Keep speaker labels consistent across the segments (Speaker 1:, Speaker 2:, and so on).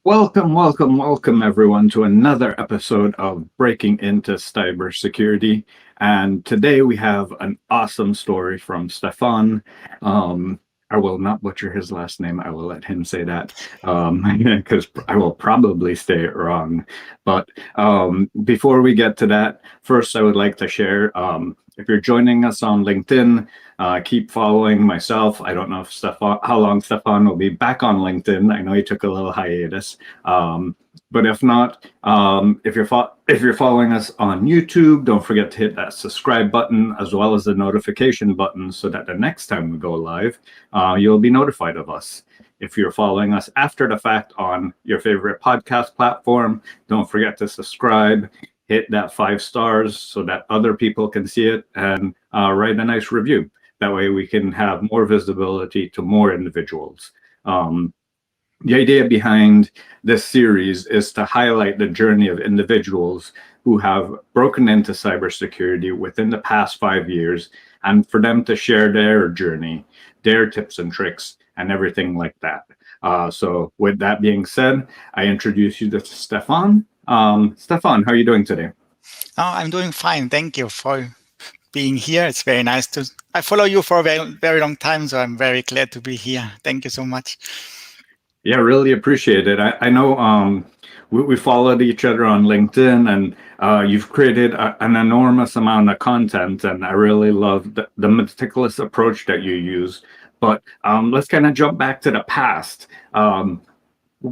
Speaker 1: Welcome, everyone, to another episode of Breaking Into Cybersecurity. And today we have an awesome story from Stefan. I will not butcher his last name. I will let him say that because I will probably say it wrong. But before we get to that, first I would like to share if you're joining us on LinkedIn, keep following myself. I don't know if how long Stefan will be back on LinkedIn. I know he took a little hiatus, but if not, if you're following us on YouTube, don't forget to hit that subscribe button as well as the notification button, so that the next time we go live, you'll be notified of us. If you're following us after the fact on your favorite podcast platform, don't forget to subscribe. Hit that 5 stars so that other people can see it, and write a nice review. That way we can have more visibility to more individuals. The idea behind this series is to highlight the journey of individuals who have broken into cybersecurity within the past 5 years, and for them to share their journey, their tips and tricks, and everything like that. So with that being said, I introduce you to Stefan. Stefan, how are you doing today?
Speaker 2: Oh, I'm doing fine. Thank you for being here. It's very nice I follow you for a very, very long time, so I'm very glad to be here. Thank you so much.
Speaker 1: Yeah, really appreciate it. I know we followed each other on LinkedIn, and you've created an enormous amount of content, and I really love the meticulous approach that you use. But let's kind of jump back to the past.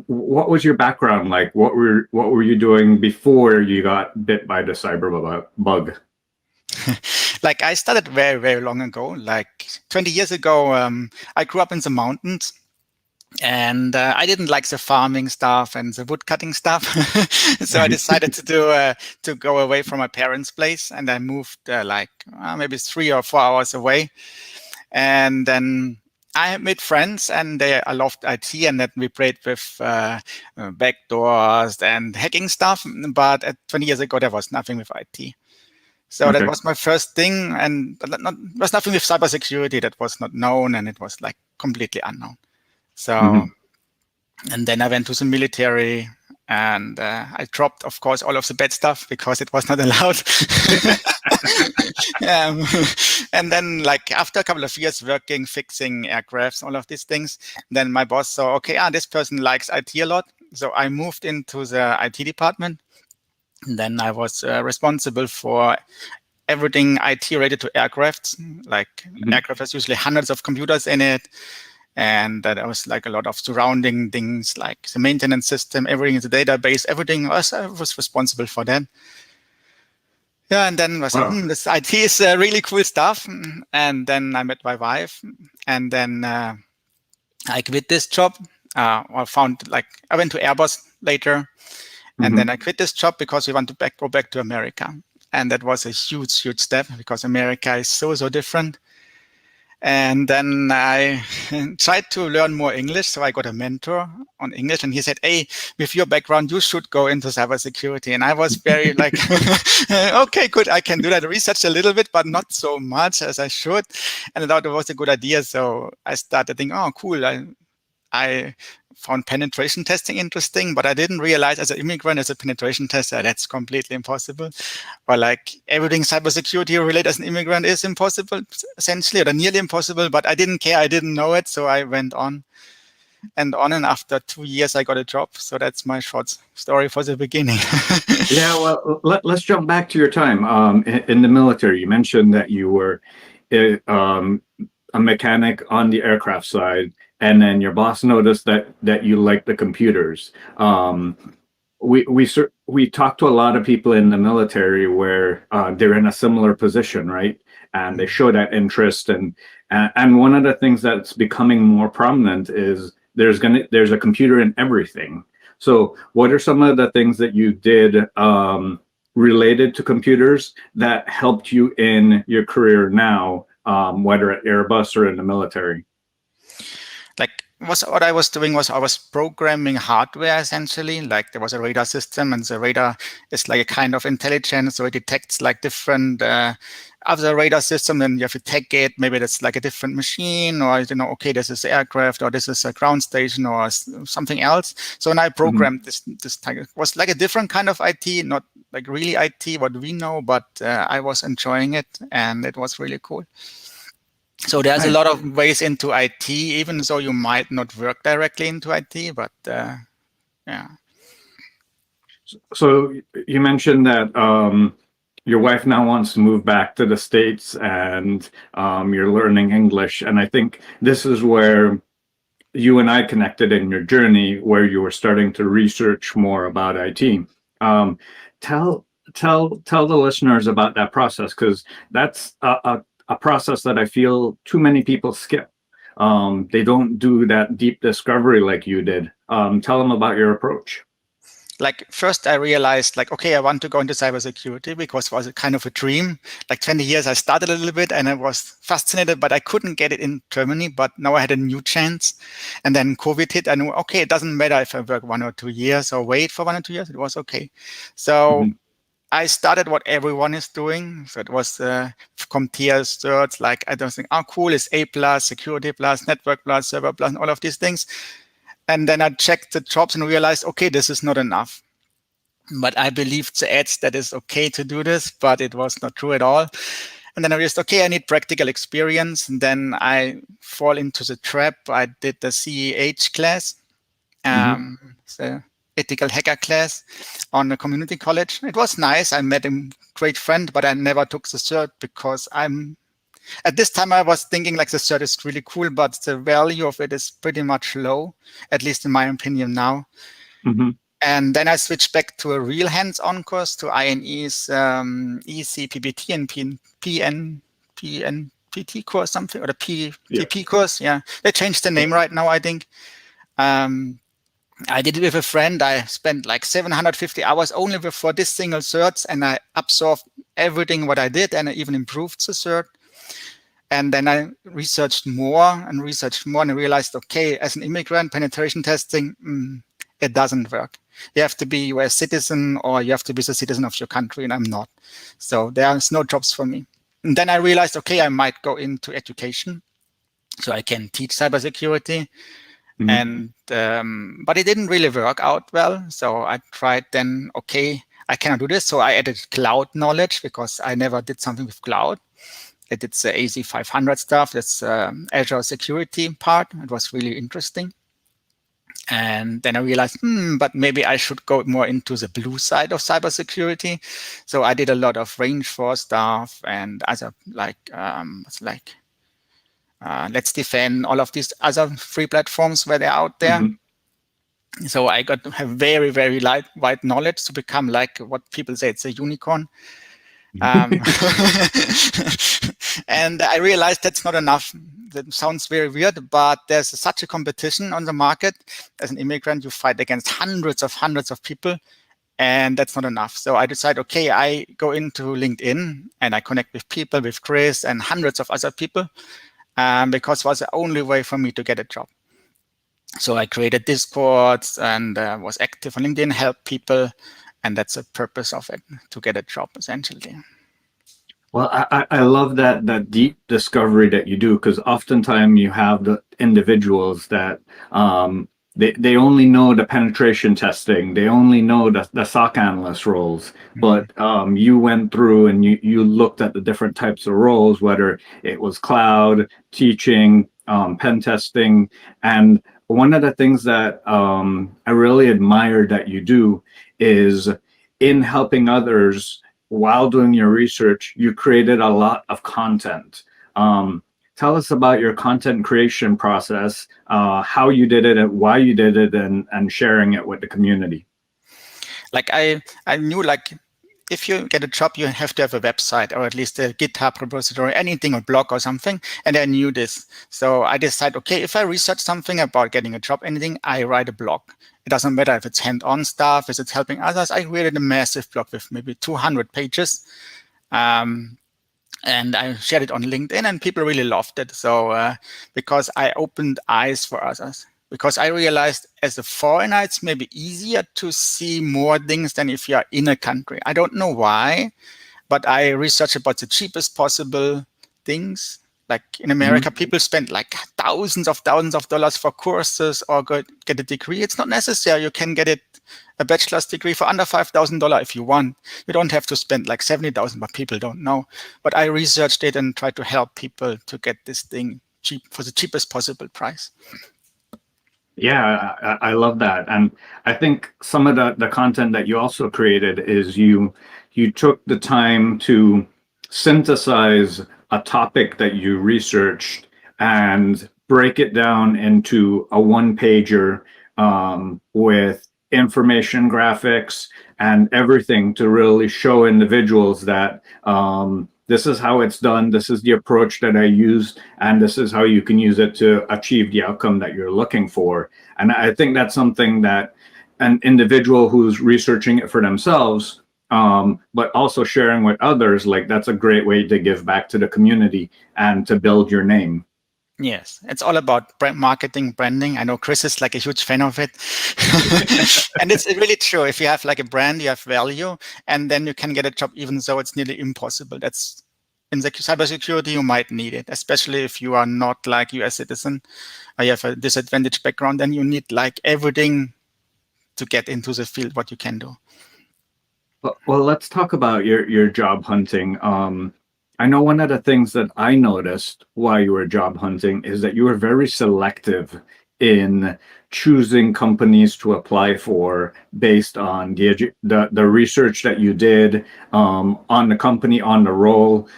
Speaker 1: What was your background like? What were you doing before you got bit by the cyber bug?
Speaker 2: Like I started very, very long ago, like 20 years ago. I grew up in the mountains, and I didn't like the farming stuff and the wood cutting stuff. So I decided to go away from my parents' place, and I moved maybe 3 or 4 hours away. And then I made friends, and I loved IT, and that we played with backdoors and hacking stuff. But 20 years ago, there was nothing with IT. So
Speaker 1: Okay.
Speaker 2: that was my first thing, and was nothing with cybersecurity. That was not known, and it was like completely unknown. So, and then I went to the military, and I dropped, of course, all of the bad stuff because it was not allowed. And then, like after a couple of years working, fixing aircrafts, all of these things, then my boss saw, okay, this person likes IT a lot. So I moved into the IT department. And then I was responsible for everything IT related to aircrafts. Like aircraft has usually hundreds of computers in it. And there was like a lot of surrounding things, like the maintenance system, everything in the database, everything. I was responsible for that. Yeah, and then I was like, this IT is really cool stuff. And then I met my wife, and then I quit this job. I went to Airbus later, and then I quit this job because we want to go back to America. And that was a huge, huge step because America is so different. And then I tried to learn more English. So I got a mentor on English, and he said, hey, with your background, you should go into cybersecurity. And I was very like, okay, good. I can do that. I researched a little bit, but not so much as I should. And I thought it was a good idea. So I started thinking, oh, cool. I found penetration testing interesting, but I didn't realize as an immigrant, as a penetration tester, that's completely impossible. Or like everything cybersecurity related as an immigrant is impossible, essentially, or nearly impossible, but I didn't care. I didn't know it. So I went on. And after 2 years, I got a job. So that's my short story for the beginning.
Speaker 1: Yeah, well, let's jump back to your time in the military. You mentioned that you were a mechanic on the aircraft side, and then your boss noticed that you like the computers. We talked to a lot of people in the military where they're in a similar position, right? And they show that interest, and one of the things that's becoming more prominent is there's a computer in everything. So what are some of the things that you did related to computers that helped you in your career now, whether at Airbus or in the military?
Speaker 2: What I was doing was I was programming hardware, essentially. Like there was a radar system, and the radar is like a kind of intelligence, so it detects like different other radar system, then you have to take it. Maybe that's like a different machine, or okay, this is aircraft, or this is a ground station, or something else. So when I programmed this type, it was like a different kind of IT, not like really IT what we know, but I was enjoying it, and it was really cool. So there's a lot of ways into IT, even though you might not work directly into IT, but yeah.
Speaker 1: So you mentioned that your wife now wants to move back to the States, and you're learning English. And I think this is where you and I connected in your journey, where you were starting to research more about IT. Tell the listeners about that process, because that's a process that I feel too many people skip. They don't do that deep discovery like you did. Tell them about your approach.
Speaker 2: Like first I realized like, okay, I want to go into cybersecurity because it was a kind of a dream. Like 20 years, I started a little bit and I was fascinated, but I couldn't get it in Germany. But now I had a new chance. And then COVID hit. I knew, okay, it doesn't matter if I work 1 or 2 years or wait for 1 or 2 years. It was okay. So I started what everyone is doing. So it was CompTIA certs, like I don't think, oh, cool, it's A+, Security Plus, Network Plus, Server Plus, and all of these things. And then I checked the jobs and realized, okay, this is not enough. But I believed the ads that it's okay to do this, but it was not true at all. And then I realized, okay, I need practical experience. And then I fall into the trap. I did the CEH class, the ethical hacker class on the community college. It was nice. I met a great friend, but I never took the cert because at this time I was thinking like the cert is really cool, but the value of it is pretty much low, at least in my opinion now. And then I switched back to a real hands-on course, to INE's EC, PBT, and PNPT course, something, or the PP course. Yeah, they changed the name right now, I think. I did it with a friend. I spent like 750 hours only for this single cert, and I absorbed everything what I did, and I even improved the cert. And then I researched more, and I realized, okay, as an immigrant, penetration testing, it doesn't work. You have to be a US citizen, or you have to be the citizen of your country, and I'm not. So there's no jobs for me. And then I realized, okay, I might go into education, so I can teach cybersecurity. And but it didn't really work out well. So I tried then, okay, I cannot do this. So I added cloud knowledge because I never did something with cloud. I did the AZ500 stuff. That's Azure security part. It was really interesting. And then I realized, but maybe I should go more into the blue side of cybersecurity. So I did a lot of range force stuff and other Let's Defend, all of these other free platforms where they're out there. So I got to have very, very wide knowledge to become like what people say, it's a unicorn. And I realized that's not enough. That sounds very weird, but there's such a competition on the market. As an immigrant, you fight against hundreds of people, and that's not enough. So I decided, okay, I go into LinkedIn and I connect with people, with Chris and hundreds of other people, because it was the only way for me to get a job. So I created Discords and was active on LinkedIn, help people, and that's the purpose of it, to get a job, essentially.
Speaker 1: Well, I love that deep discovery that you do, because oftentimes you have the individuals that they only know the penetration testing, they only know the SOC analyst roles, but you went through and you looked at the different types of roles, whether it was cloud, teaching, pen testing. And one of the things that I really admire that you do is, in helping others while doing your research, you created a lot of content. Tell us about your content creation process, how you did it, and why you did it, and sharing it with the community.
Speaker 2: Like I knew, like, if you get a job, you have to have a website, or at least a GitHub repository, anything, a blog or something. And I knew this. So I decided, okay, if I research something about getting a job, anything, I write a blog. It doesn't matter if it's hand-on stuff, if it's helping others. I created a massive blog with maybe 200 pages. And I shared it on LinkedIn, and people really loved it. So because I opened eyes for others. Because I realized as a foreigner, it's maybe easier to see more things than if you are in a country. I don't know why, but I research about the cheapest possible things. Like in America, people spend like thousands of dollars for courses or get a degree. It's not necessary. You can get a bachelor's degree for under $5,000 if you want. You don't have to spend like 70,000, but people don't know. But I researched it and tried to help people to get this thing cheap for the cheapest possible price.
Speaker 1: Yeah, I love that. And I think some of the content that you also created is you took the time to synthesize a topic that you researched and break it down into a one-pager with information graphics and everything to really show individuals that this is how it's done, this is the approach that I used, and this is how you can use it to achieve the outcome that you're looking for. And I think that's something that an individual who's researching it for themselves, but also sharing with others, like that's a great way to give back to the community and to build your name.
Speaker 2: Yes, it's all about brand marketing, branding. I know Chris is like a huge fan of it. And it's really true. If you have like a brand, you have value, and then you can get a job even though it's nearly impossible. That's in the cybersecurity, you might need it, especially if you are not like US citizen or you have a disadvantaged background, then you need like everything to get into the field, what you can do.
Speaker 1: Well, let's talk about your job hunting. I know one of the things that I noticed while you were job hunting is that you were very selective in choosing companies to apply for based on the research that you did on the company, on the role.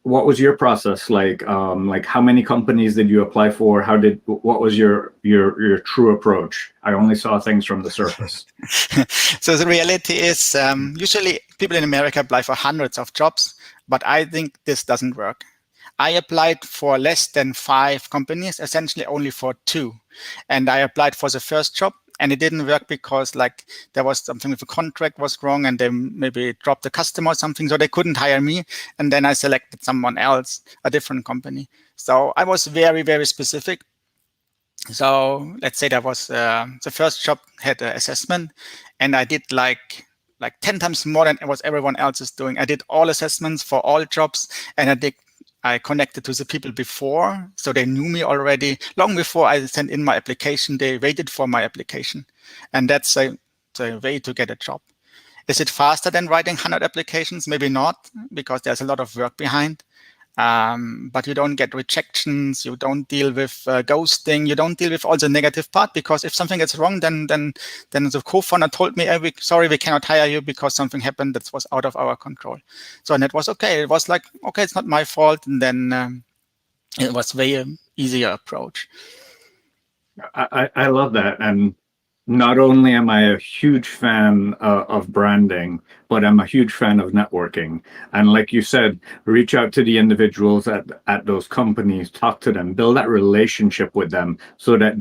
Speaker 1: What was your process like? Like how many companies did you apply for? What was your true approach? I only saw things from the surface.
Speaker 2: So the reality is usually people in America apply for hundreds of jobs, but I think this doesn't work. I applied for less than 5 companies, essentially only for 2. And I applied for the first job and it didn't work because like there was something with the contract was wrong and they maybe dropped the customer or something, so they couldn't hire me. And then I selected someone else, a different company. So I was very, very specific. So let's say that was the first job had an assessment and I did like 10 times more than what everyone else is doing. I did all assessments for all jobs and I connected to the people before, so they knew me already. Long before I sent in my application, they waited for my application. And that's a way to get a job. Is it faster than writing 100 applications? Maybe not, because there's a lot of work behind. But you don't get rejections, you don't deal with ghosting, you don't deal with all the negative part, because if something gets wrong, then the co-founder told me, hey, sorry, we cannot hire you because something happened that was out of our control. So, and it was okay. It was like, okay, it's not my fault. And then it was a very easier approach.
Speaker 1: I love that. And not only am I a huge fan of branding, but I'm a huge fan of networking. And like you said, reach out to the individuals at those companies, talk to them, build that relationship with them so that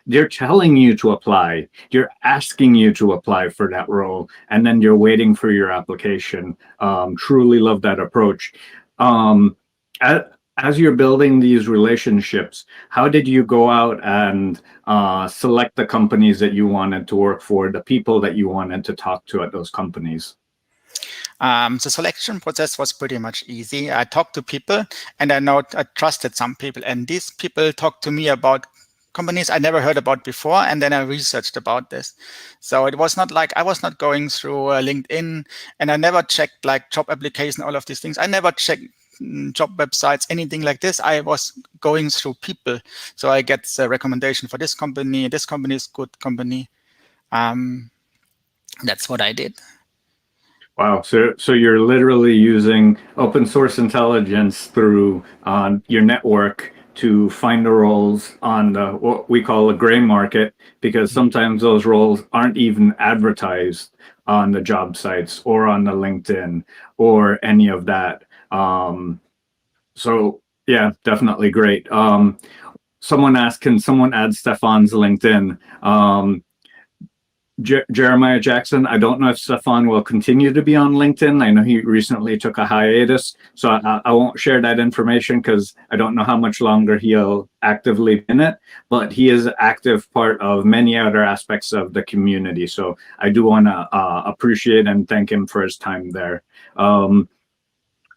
Speaker 1: they're telling you to apply, they're asking you to apply for that role, and then you're waiting for your application. Truly love that approach. As you're building these relationships, how did you go out and select the companies that you wanted to work for, the people that you wanted to talk to at those companies?
Speaker 2: The selection process was pretty much easy. I talked to people and I trusted some people, and these people talked to me about companies I never heard about before, and then I researched about this. So it was not like I was not going through LinkedIn, and I never checked like job application, all of these things. I never checked job websites, anything like this. I was going through people. So I get the recommendation for this company is good company. That's what I did.
Speaker 1: Wow. So you're literally using open source intelligence through your network to find the roles on what we call a gray market, because sometimes those roles aren't even advertised on the job sites or on the LinkedIn or any of that. So yeah, definitely great. Someone asked, can someone add Stefan's LinkedIn? Jeremiah Jackson, I don't know if Stefan will continue to be on LinkedIn. I know he recently took a hiatus, so I won't share that information because I don't know how much longer he'll actively be in it, but he is an active part of many other aspects of the community. So I do want to appreciate and thank him for his time there.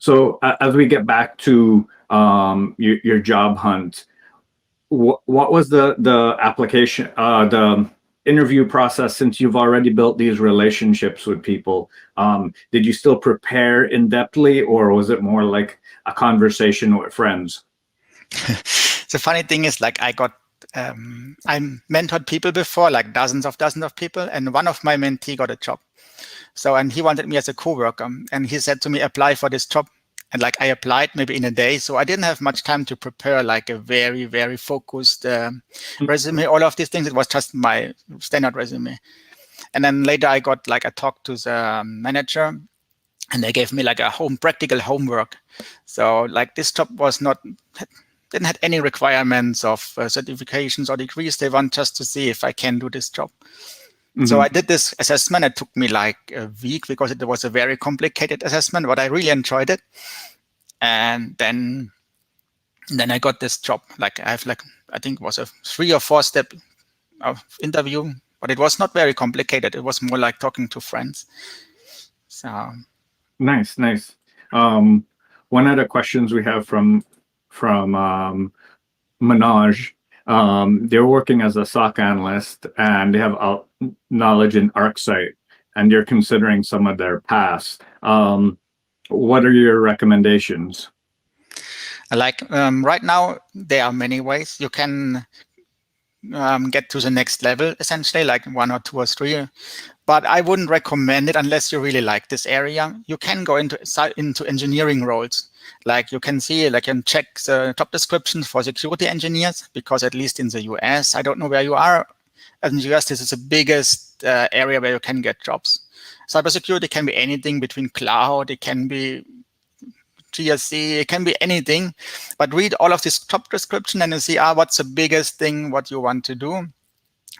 Speaker 1: So as we get back to your job hunt, what was the application, the interview process, since you've already built these relationships with people? Did you still prepare in depthly, or was it more like a conversation with friends?
Speaker 2: The funny thing is, like, I mentored people before, like dozens of people, and one of my mentee got a job. So, and he wanted me as a co-worker, and he said to me, apply for this job. And like, I applied maybe in a day. So I didn't have much time to prepare like a very, very focused resume, all of these things. It was just my standard resume. And then later I got like a talk to the manager, and they gave me like a practical homework. So like, this job didn't have any requirements of certifications or degrees. They want just to see if I can do this job. Mm-hmm. So I did this assessment. It took me like a week because it was a very complicated assessment, but I really enjoyed it. And then I got this job. Like, I think it was a 3 or 4 step of interview, but it was not very complicated. It was more like talking to friends. So
Speaker 1: nice. One of the questions we have from Manoj, they're working as a SOC analyst, and they have knowledge in ArcSight, and you're considering some of their past. What are your recommendations?
Speaker 2: Like, right now, there are many ways you can get to the next level, essentially, like 1 or 2 or 3. But I wouldn't recommend it unless you really like this area. You can go into engineering roles. Like, you can see, like, you can check the job descriptions for security engineers, because at least in the US, I don't know where you are. In the US, this is the biggest area where you can get jobs. Cybersecurity can be anything between cloud, it can be GSC, it can be anything. But read all of this job description and you see, what's the biggest thing what you want to do?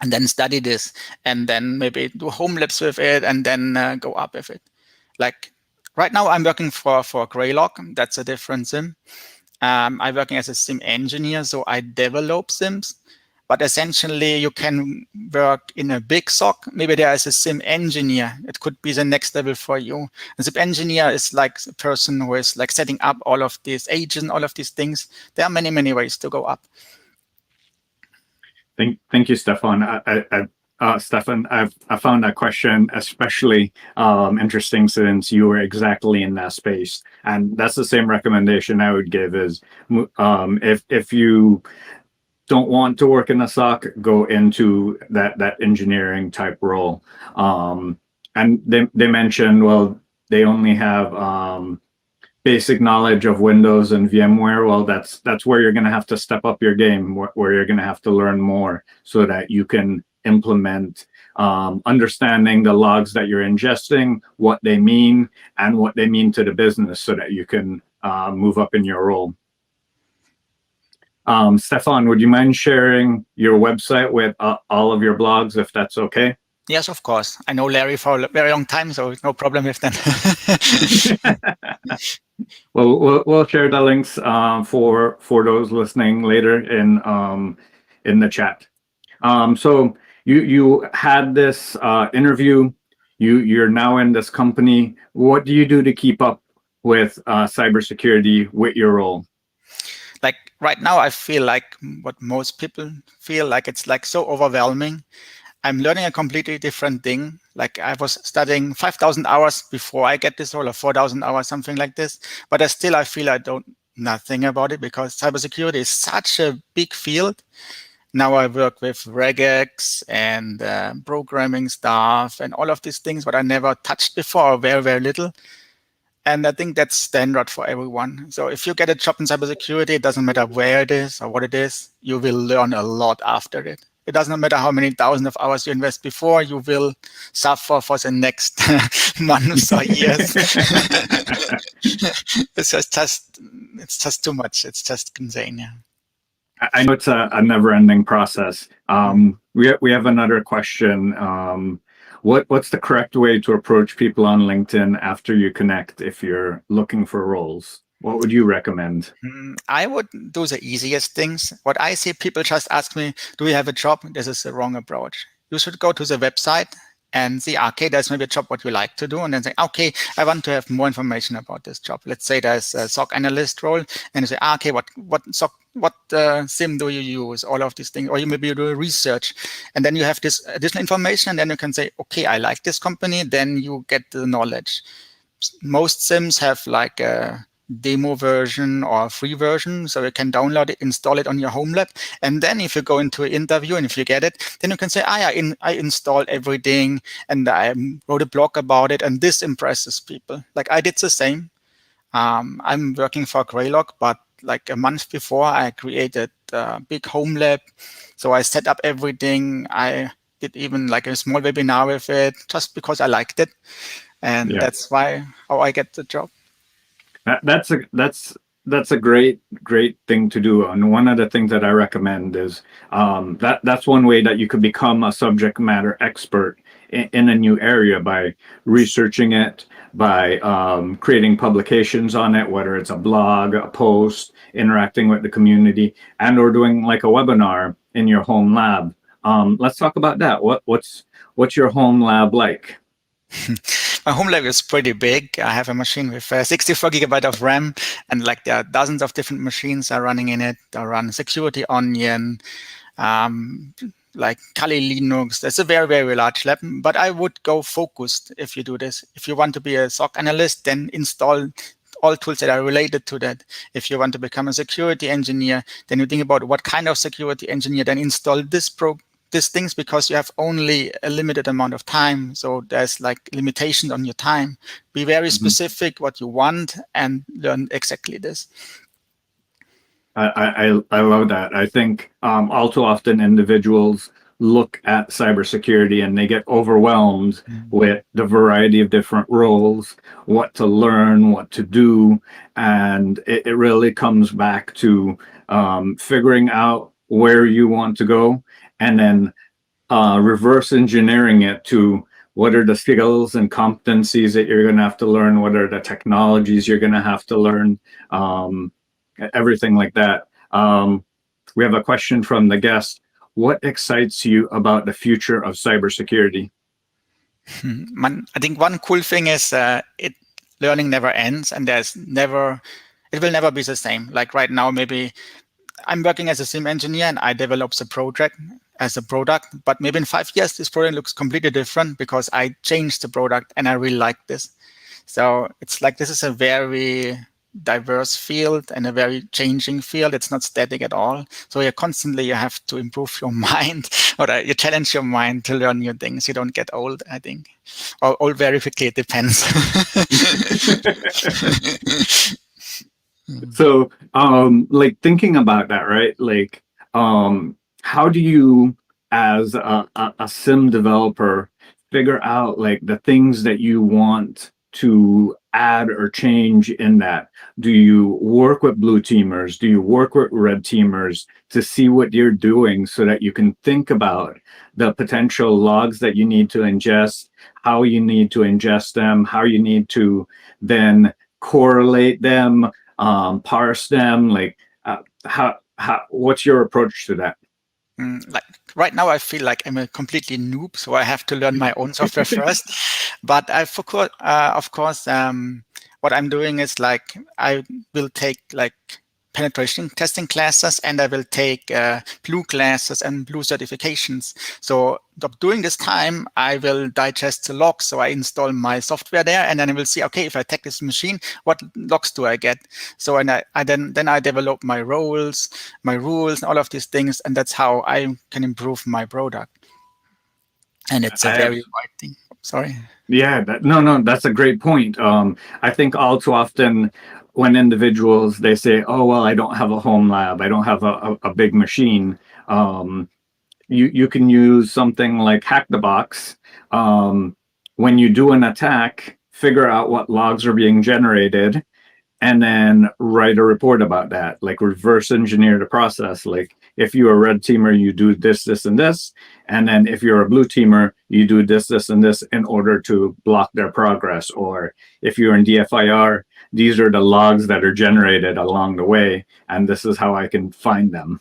Speaker 2: And then study this, and then maybe do home labs with it, and then go up with it. Like, right now, I'm working for Greylock. That's a different SIM. I'm working as a SIM engineer, so I develop SIMs. But essentially, you can work in a big SOC. Maybe there is a SIM engineer. It could be the next level for you. A SIM engineer is like a person who is like setting up all of these agents, all of these things. There are many, many ways to go up.
Speaker 1: Thank you, Stefan. Stefan, I found that question especially interesting, since you were exactly in that space, and that's the same recommendation I would give: is if you don't want to work in the SOC, go into that engineering type role. And they mentioned, well, they only have basic knowledge of Windows and VMware. Well, that's where you're going to have to step up your game, where you're going to have to learn more, so that you can implement understanding the logs that you're ingesting, what they mean, and what they mean to the business, so that you can move up in your role. Stefan, would you mind sharing your website with all of your blogs, if that's okay?
Speaker 2: Yes, of course. I know Larry for a very long time, so no problem with that.
Speaker 1: Well, we'll share the links for those listening later in the chat. So you had this interview. You're now in this company. What do you do to keep up with cybersecurity with your role?
Speaker 2: Like, right now, I feel like what most people feel, like it's like so overwhelming. I'm learning a completely different thing. Like, I was studying 5,000 hours before I get this role, or 4,000 hours, something like this. But I feel I don't nothing about it, because cybersecurity is such a big field. Now I work with regex and programming stuff and all of these things, but I never touched before, or very, very little. And I think that's standard for everyone. So if you get a job in cybersecurity, it doesn't matter where it is or what it is, you will learn a lot after it. It doesn't matter how many thousands of hours you invest before, you will suffer for the next months or years. It's just too much. It's just insane. Yeah.
Speaker 1: I know it's a never-ending process. We have another question. What's the correct way to approach people on LinkedIn after you connect, if you're looking for roles? What would you recommend?
Speaker 2: I would do the easiest things. What I see, people just ask me, do you have a job? This is the wrong approach. You should go to the website and see, okay, there's maybe a job what you like to do, and then say, okay, I want to have more information about this job. Let's say there's a SOC analyst role, and you say, okay, what SIM do you use? All of these things, or you maybe do research, and then you have this additional information, and then you can say, okay, I like this company. Then you get the knowledge. Most SIMs have like a demo version or a free version, so you can download it, install it on your home lab, and then if you go into an interview and if you get it, then you can say, I installed everything and I wrote a blog about it, and this impresses people. Like I did the same. I'm working for Greylock, but like a month before I created a big home lab, so I set up everything. I did even like a small webinar with it just because I liked it, and that's how I get the job.
Speaker 1: That's a great thing to do. And one of the things that I recommend is that's one way that you could become a subject matter expert in a new area by researching it, by creating publications on it, whether it's a blog, a post, interacting with the community, and or doing like a webinar in your home lab. Let's talk about that. What's your home lab like?
Speaker 2: My home lab is pretty big. I have a machine with 64 gigabyte of RAM, and like there are dozens of different machines are running in it. I run Security Onion, like Kali Linux. That's a very, very large lab, but I would go focused if you do this. If you want to be a SOC analyst, then install all tools that are related to that. If you want to become a security engineer, then you think about what kind of security engineer, then install these things, because you have only a limited amount of time. So there's like limitations on your time. Be very specific what you want and learn exactly this.
Speaker 1: I love that. I think all too often individuals look at cybersecurity and they get overwhelmed with the variety of different roles, what to learn, what to do. And it really comes back to figuring out where you want to go, and then reverse engineering it to what are the skills and competencies that you're going to have to learn, what are the technologies you're going to have to learn, everything like that. We have a question from the guest. What excites you about the future of cybersecurity?
Speaker 2: I think one cool thing is learning never ends, and it will never be the same. Like right now, maybe I'm working as a SIM engineer and I develop the project as a product, but maybe in 5 years, this product looks completely different because I changed the product and I really like this. So it's like, this is a very diverse field and a very changing field. It's not static at all. So you have to improve your mind, or you challenge your mind to learn new things. You don't get old, I think. Or old very quickly, it depends.
Speaker 1: So, like thinking about that, right? Like, how do you, as a sim developer, figure out like the things that you want to add or change in that? Do you work with blue teamers? Do you work with red teamers to see what you're doing so that you can think about the potential logs that you need to ingest, how you need to ingest them, how you need to then correlate them, parse them? Like, what's your approach to that?
Speaker 2: Like right now, I feel like I'm a completely noob, so I have to learn my own software first. But of course, what I'm doing is like I will take like penetration testing classes, and I will take blue classes and blue certifications. So during this time, I will digest the logs. So I install my software there, and then I will see, okay, if I take this machine, what logs do I get? So and then I develop my roles, my rules, and all of these things, and that's how I can improve my product. And it's a very wide thing. Sorry.
Speaker 1: Yeah, no, that's a great point. I think all too often when individuals, they say, oh, well, I don't have a home lab, I don't have a big machine. You can use something like Hack the Box. When you do an attack, figure out what logs are being generated, and then write a report about that, like reverse engineer the process. Like if you're a red teamer, you do this, this, and this. And then if you're a blue teamer, you do this, this, and this in order to block their progress. Or if you're in DFIR, these are the logs that are generated along the way, and this is how I can find them.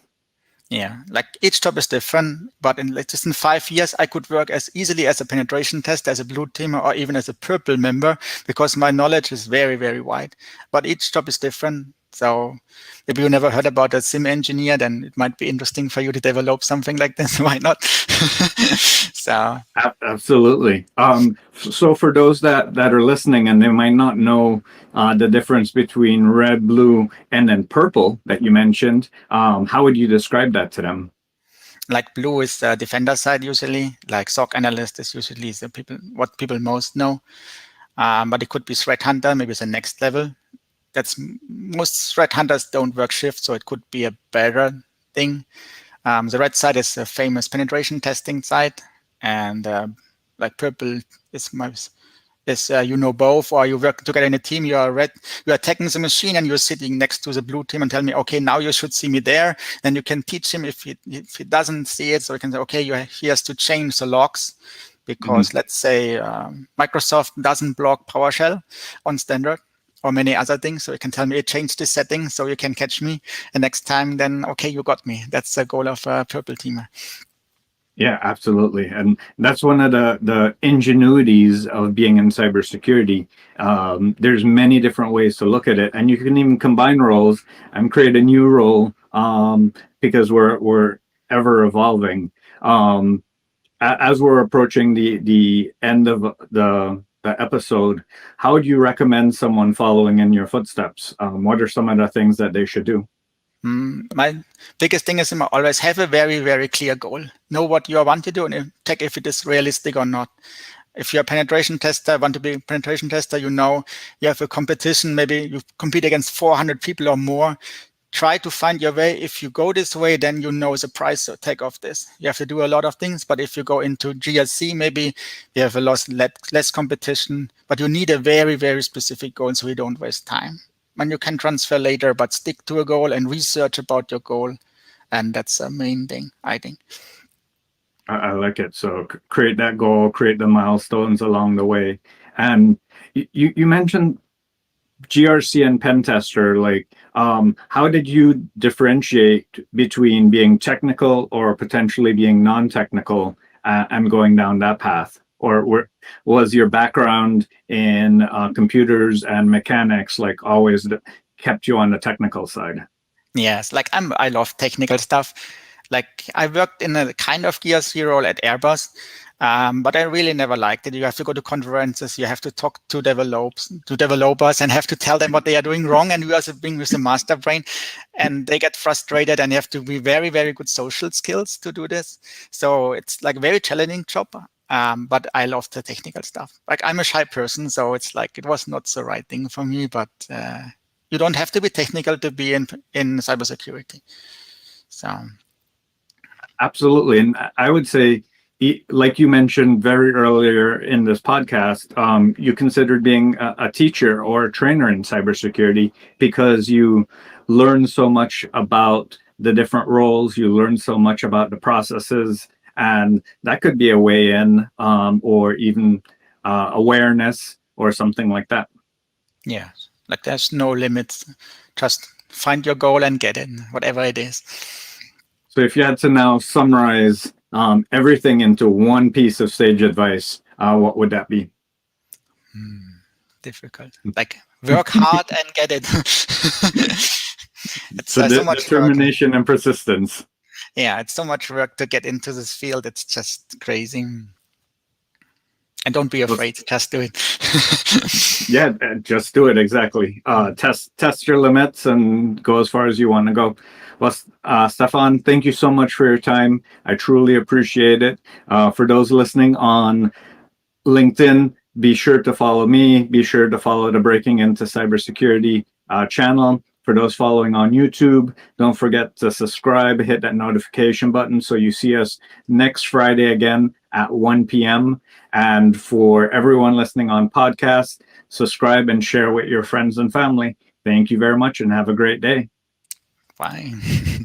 Speaker 2: Yeah, like each job is different, but in like just in 5 years, I could work as easily as a penetration tester, as a blue teamer, or even as a purple member, because my knowledge is very, very wide. But each job is different. So if you never heard about a SIM engineer, then it might be interesting for you to develop something like this. Why not? So
Speaker 1: Absolutely. So for those that are listening and they might not know the difference between red, blue, and then purple that you mentioned, how would you describe that to them?
Speaker 2: like blue is the defender side usually, like SOC analyst is usually what people most know. But it could be threat hunter, maybe it's the next level. That's most threat hunters don't work shift, so it could be a better thing. The red side is a famous penetration testing side, and like purple is you know both, or you work together in a team. You are attacking the machine, and you're sitting next to the blue team and tell me, okay, now you should see me there. Then you can teach him if he doesn't see it, so you can say, okay, he has to change the logs because let's say Microsoft doesn't block PowerShell on standard or many other things. So you can tell me, change this setting so you can catch me. And next time, then, okay, you got me. That's the goal of a purple teamer.
Speaker 1: Yeah, absolutely. And that's one of the ingenuities of being in cybersecurity. There's many different ways to look at it, and you can even combine roles and create a new role because we're ever evolving. As we're approaching the end of the episode, how would you recommend someone following in your footsteps? What are some of the things that they should do?
Speaker 2: My biggest thing is always have a very, very clear goal. Know what you want to do and check if it is realistic or not. If you're a penetration tester, want to be a penetration tester, you know you have a competition, maybe you compete against 400 people or more. Try to find your way. If you go this way, then you know the price tag of this. You have to do a lot of things, but if you go into GRC, maybe you have a less competition, but you need a very, very specific goal so you don't waste time. And you can transfer later, but stick to a goal and research about your goal. And that's the main thing, I think.
Speaker 1: I like it. So create that goal, create the milestones along the way. And you mentioned GRC and pen tester. Like, how did you differentiate between being technical or potentially being non-technical and going down that path? Or was your background in computers and mechanics like always kept you on the technical side?
Speaker 2: Yes, like I love technical stuff. Like I worked in a kind of GRC role at Airbus, but I really never liked it. You have to go to conferences, you have to talk to developers and have to tell them what they are doing wrong. And you also being with the master brain and they get frustrated and you have to be very, very good social skills to do this. So it's like a very challenging job. But I love the technical stuff. Like I'm a shy person, so it's like it was not the right thing for me, but you don't have to be technical to be in cybersecurity. So
Speaker 1: absolutely. And I would say, like you mentioned very earlier in this podcast, you considered being a teacher or a trainer in cybersecurity because you learn so much about the different roles, you learn so much about the processes, and that could be a way in or even awareness or something like that.
Speaker 2: yeah, like there's no limits. Just find your goal and get it, whatever it is.
Speaker 1: So if you had to now summarize everything into one piece of sage advice, what would that be?
Speaker 2: Difficult. Like work hard and get it. It's
Speaker 1: So
Speaker 2: so much
Speaker 1: determination
Speaker 2: work.
Speaker 1: and persistence.
Speaker 2: Yeah, it's so much work to get into this field. It's just crazy. And don't be afraid. Just do it.
Speaker 1: Yeah, just do it. Exactly. Test your limits and go as far as you want to go. Well, Stefan, thank you so much for your time. I truly appreciate it. For those listening on LinkedIn, be sure to follow me. Be sure to follow the Breaking Into Cybersecurity channel. For those following on YouTube, don't forget to subscribe, hit that notification button so you see us next Friday again at 1 p.m. And for everyone listening on podcast, subscribe and share with your friends and family. Thank you very much and have a great day.
Speaker 2: Bye.